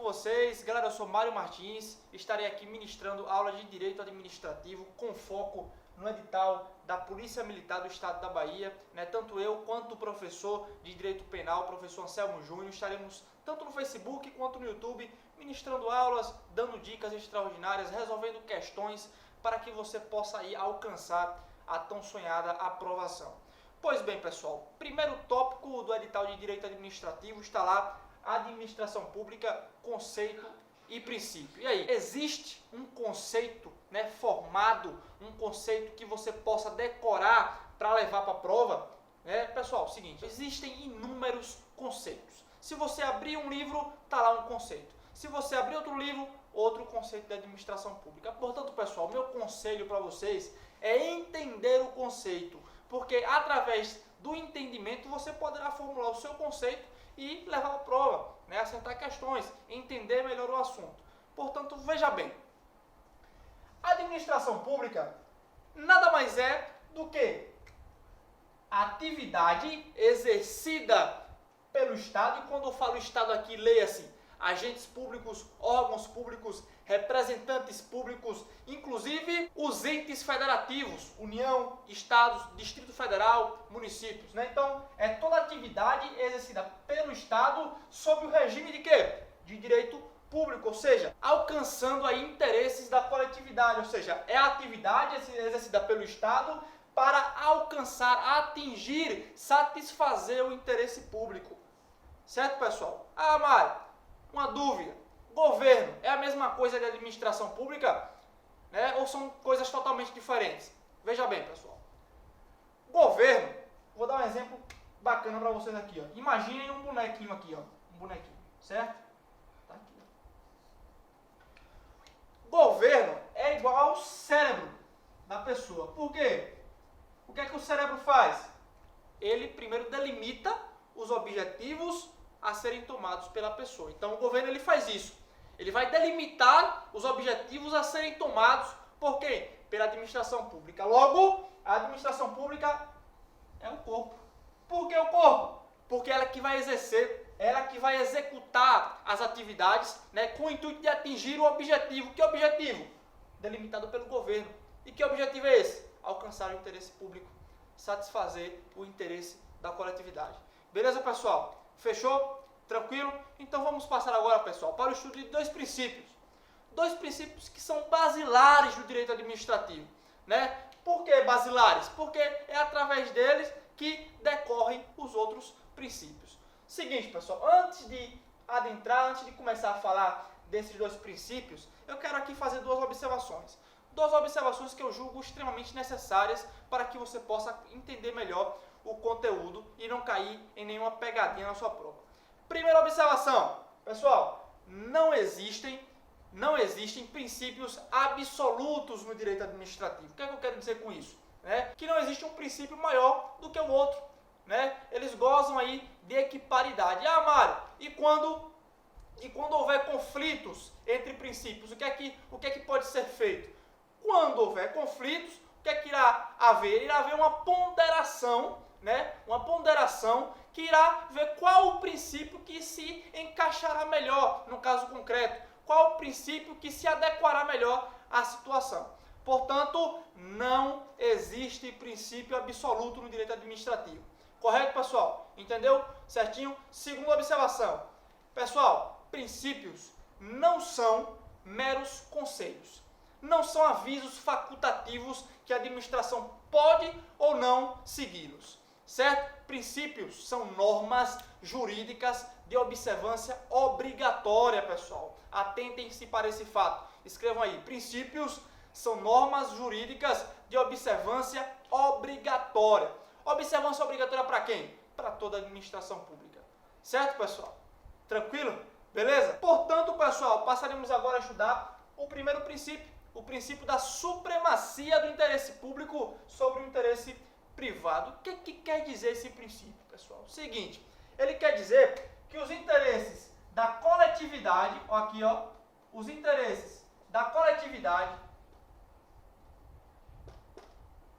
vocês? Galera, eu sou Mário Martins, estarei aqui ministrando aula de Direito Administrativo com foco no edital da Polícia Militar do Estado da Bahia, né? Tanto eu quanto o professor de Direito Penal, o professor Anselmo Júnior, estaremos tanto no Facebook quanto no YouTube ministrando aulas, dando dicas extraordinárias, resolvendo questões para que você possa aí alcançar a tão sonhada aprovação. Pois bem, pessoal, primeiro tópico do edital de Direito Administrativo está lá: administração pública, conceito e princípio. E aí, existe um conceito, né, formado, um conceito que você possa decorar para levar para a prova? Pessoal, seguinte, existem inúmeros conceitos. Se você abrir um livro, está lá um conceito. Se você abrir outro livro, outro conceito de administração pública. Portanto, pessoal, meu conselho para vocês é entender o conceito, porque através do entendimento você poderá formular o seu conceito e levar a prova, né, acertar questões, entender melhor o assunto. Portanto, veja bem, a administração pública nada mais é do que a atividade exercida pelo Estado, e quando eu falo Estado aqui, leia-se agentes públicos, órgãos públicos, representantes públicos, inclusive os entes federativos, União, Estados, Distrito Federal, municípios, né? Então, é toda atividade exercida pelo Estado sob o regime de quê? De direito público, ou seja, alcançando aí interesses da coletividade, ou seja, é a atividade exercida pelo Estado para alcançar, atingir, satisfazer o interesse público. Certo, pessoal? Ah, Mário, uma dúvida. Governo é a mesma coisa de administração pública, né? Ou são coisas totalmente diferentes? Veja bem, pessoal. Governo, vou dar um exemplo bacana para vocês aqui, ó. Imaginem um bonequinho aqui, ó. Um bonequinho, certo? Tá aqui, ó. Governo é igual ao cérebro da pessoa. Por quê? O que é que o cérebro faz? Ele primeiro delimita os objetivos a serem tomados pela pessoa. Então o governo ele faz isso. Ele vai delimitar os objetivos a serem tomados por quem? Pela administração pública. Logo, a administração pública é o corpo. Por que o corpo? Porque ela que vai exercer, ela que vai executar as atividades, né, com o intuito de atingir o objetivo. Que objetivo? Delimitado pelo governo. E que objetivo é esse? Alcançar o interesse público, satisfazer o interesse da coletividade. Beleza, pessoal? Fechou? Tranquilo? Então vamos passar agora, pessoal, para o estudo de dois princípios. Dois princípios que são basilares do direito administrativo, né? Por que basilares? Porque é através deles que decorrem os outros princípios. Seguinte, pessoal, antes de adentrar, antes de começar a falar desses dois princípios, eu quero aqui fazer duas observações. Duas observações que eu julgo extremamente necessárias para que você possa entender melhor o conteúdo e não cair em nenhuma pegadinha na sua prova. Primeira observação, pessoal, não existem princípios absolutos no direito administrativo. O que é que eu quero dizer com isso? Que não existe um princípio maior do que o outro, né? Eles gozam aí de equiparidade. Ah, Mário, e quando houver conflitos entre princípios, o que é que pode ser feito? Quando houver conflitos, o que é que irá haver? Irá haver uma ponderação, né? Uma ponderação que irá ver qual o princípio que se encaixará melhor no caso concreto, qual o princípio que se adequará melhor à situação. Portanto, não existe princípio absoluto no direito administrativo. Correto, pessoal? Entendeu? Certinho? Segunda observação. Pessoal, princípios não são meros conselhos. Não são avisos facultativos que a administração pode ou não segui-los. Certo? Princípios são normas jurídicas de observância obrigatória, pessoal. Atentem-se para esse fato. Escrevam aí. Princípios são normas jurídicas de observância obrigatória. Observância obrigatória para quem? Para toda a administração pública. Certo, pessoal? Tranquilo? Beleza? Portanto, pessoal, passaremos agora a estudar o primeiro princípio, o princípio da supremacia do interesse público sobre o interesse privado. O que quer dizer esse princípio, pessoal? Seguinte, ele quer dizer que os interesses da coletividade, ó, aqui, ó, os interesses da coletividade,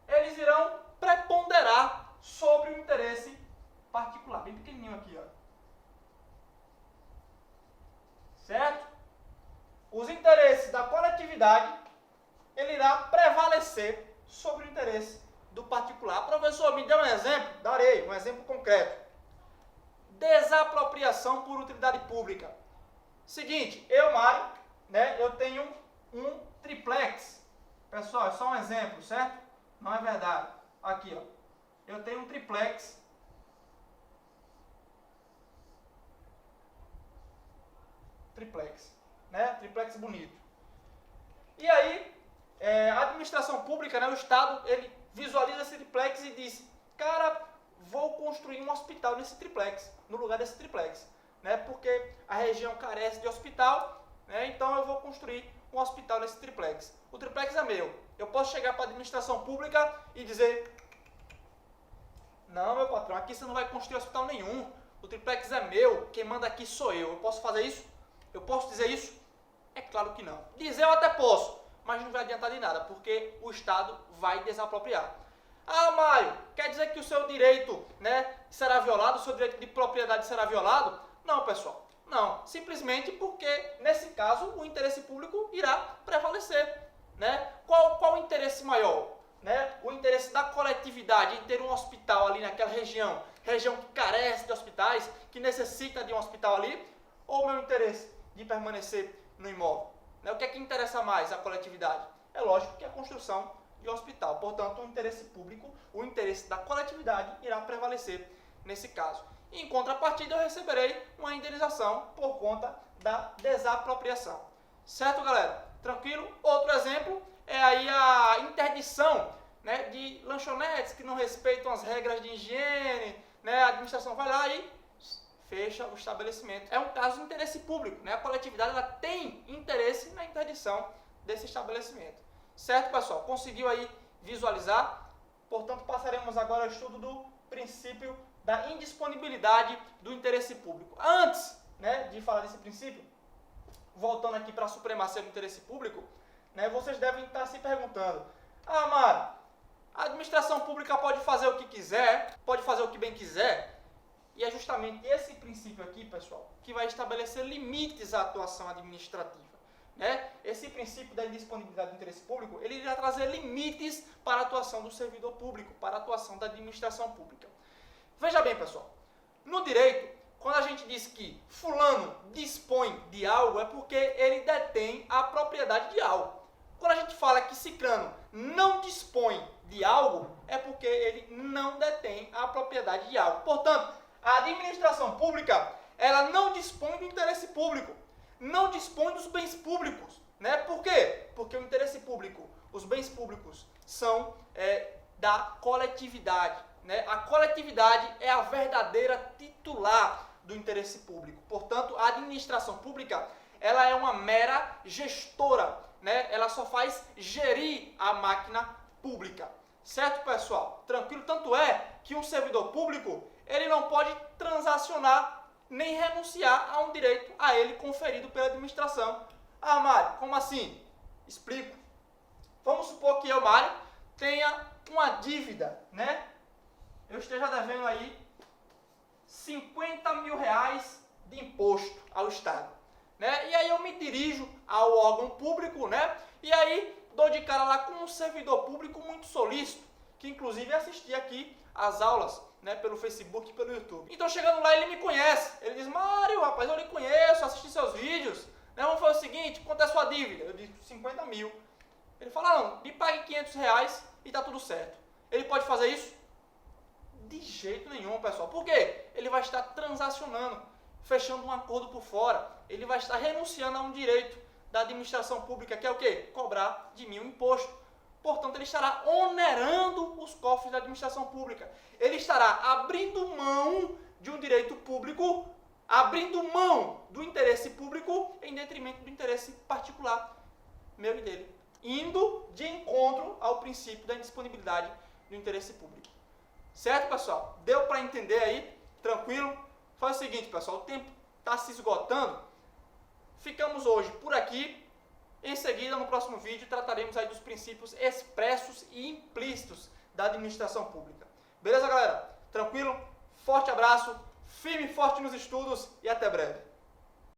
eles irão preponderar sobre o interesse particular. Bem pequenininho aqui, ó. Certo? coletividade ele irá prevalecer sobre o interesse do particular. Professor, me dê um exemplo? Darei um exemplo concreto. Desapropriação por utilidade pública. Seguinte, eu, Mário, né, eu tenho um triplex. Pessoal, é só um exemplo, certo? Não é verdade. Aqui, ó. Eu tenho um triplex. Triplex, né? Triplex bonito. E aí, a administração pública, né, o Estado, ele visualiza esse triplex e diz, cara, vou construir um hospital nesse triplex, no lugar desse triplex, né? Porque a região carece de hospital, né? Então eu vou construir um hospital nesse triplex. O triplex é meu. Eu posso chegar para a administração pública e dizer, não, meu patrão, aqui você não vai construir hospital nenhum. O triplex é meu, quem manda aqui sou eu. Eu posso fazer isso? Eu posso dizer isso? É claro que não. Dizer eu até posso, mas não vai adiantar de nada, porque o Estado vai desapropriar. Ah, Mário, quer dizer que o seu direito, né, será violado, o seu direito de propriedade será violado? Não, pessoal. Não, simplesmente porque, nesse caso, o interesse público irá prevalecer. Né? Qual o interesse maior? Né? O interesse da coletividade em ter um hospital ali naquela região que carece de hospitais, que necessita de um hospital ali, ou o meu interesse de permanecer no imóvel? Né? O que é que interessa mais a coletividade? É lógico que a construção de um hospital. Portanto, o interesse público, o interesse da coletividade irá prevalecer nesse caso. Em contrapartida, eu receberei uma indenização por conta da desapropriação. Certo, galera? Tranquilo? Outro exemplo é aí a interdição, né, de lanchonetes que não respeitam as regras de higiene, né? A administração vai lá e fecha o estabelecimento. É um caso de interesse público, né? A coletividade ela tem interesse na interdição desse estabelecimento. Certo, pessoal? Conseguiu aí visualizar? Portanto, passaremos agora ao estudo do princípio da indisponibilidade do interesse público. Antes, né, de falar desse princípio, voltando aqui para a supremacia do interesse público, né, vocês devem estar se perguntando, ah, Mário, a administração pública pode fazer o que quiser, pode fazer o que bem quiser, e é justamente esse princípio aqui, pessoal, que vai estabelecer limites à atuação administrativa. Né? Esse princípio da indisponibilidade do interesse público, ele irá trazer limites para a atuação do servidor público, para a atuação da administração pública. Veja bem, pessoal, no direito, quando a gente diz que fulano dispõe de algo, é porque ele detém a propriedade de algo. Quando a gente fala que ciclano não dispõe de algo, é porque ele não detém a propriedade de algo. Portanto, a administração pública, ela não dispõe do interesse público, não dispõe dos bens públicos. Né? Por quê? Porque o interesse público, os bens públicos são da coletividade. Né? A coletividade é a verdadeira titular do interesse público. Portanto, a administração pública ela é uma mera gestora. Né? Ela só faz gerir a máquina pública. Certo, pessoal? Tranquilo? Tanto é que um servidor público ele não pode transacionar nem renunciar a um direito a ele conferido pela administração. Ah, Mário, como assim? Explico. Vamos supor que eu, Mário, tenha uma dívida, né? Eu esteja devendo aí 50 mil reais de imposto ao Estado. Né? E aí eu me dirijo ao órgão público, né? E aí dou de cara lá com um servidor público muito solícito, que inclusive assistia aqui às aulas, né, pelo Facebook e pelo YouTube. Então chegando lá ele me conhece, ele diz, Mário, rapaz, eu lhe conheço, assisti seus vídeos, né? Vamos fazer o seguinte, quanto é a sua dívida? Eu digo, 50 mil. Ele fala, não, me pague 500 reais e tá tudo certo. Ele pode fazer isso? De jeito nenhum, pessoal. Por quê? Ele vai estar transacionando, fechando um acordo por fora. Ele vai estar renunciando a um direito da administração pública, que é o quê? Cobrar de mim um imposto. Portanto, ele estará onerando os cofres da administração pública. Ele estará abrindo mão de um direito público, abrindo mão do interesse público em detrimento do interesse particular, meu e dele. Indo de encontro ao princípio da indisponibilidade do interesse público. Certo, pessoal? Deu para entender aí? Tranquilo? Faz o seguinte, pessoal, o tempo está se esgotando. Ficamos hoje por aqui. Em seguida, no próximo vídeo, trataremos aí dos princípios expressos e implícitos da administração pública. Beleza, galera? Tranquilo? Forte abraço, firme e forte nos estudos e até breve.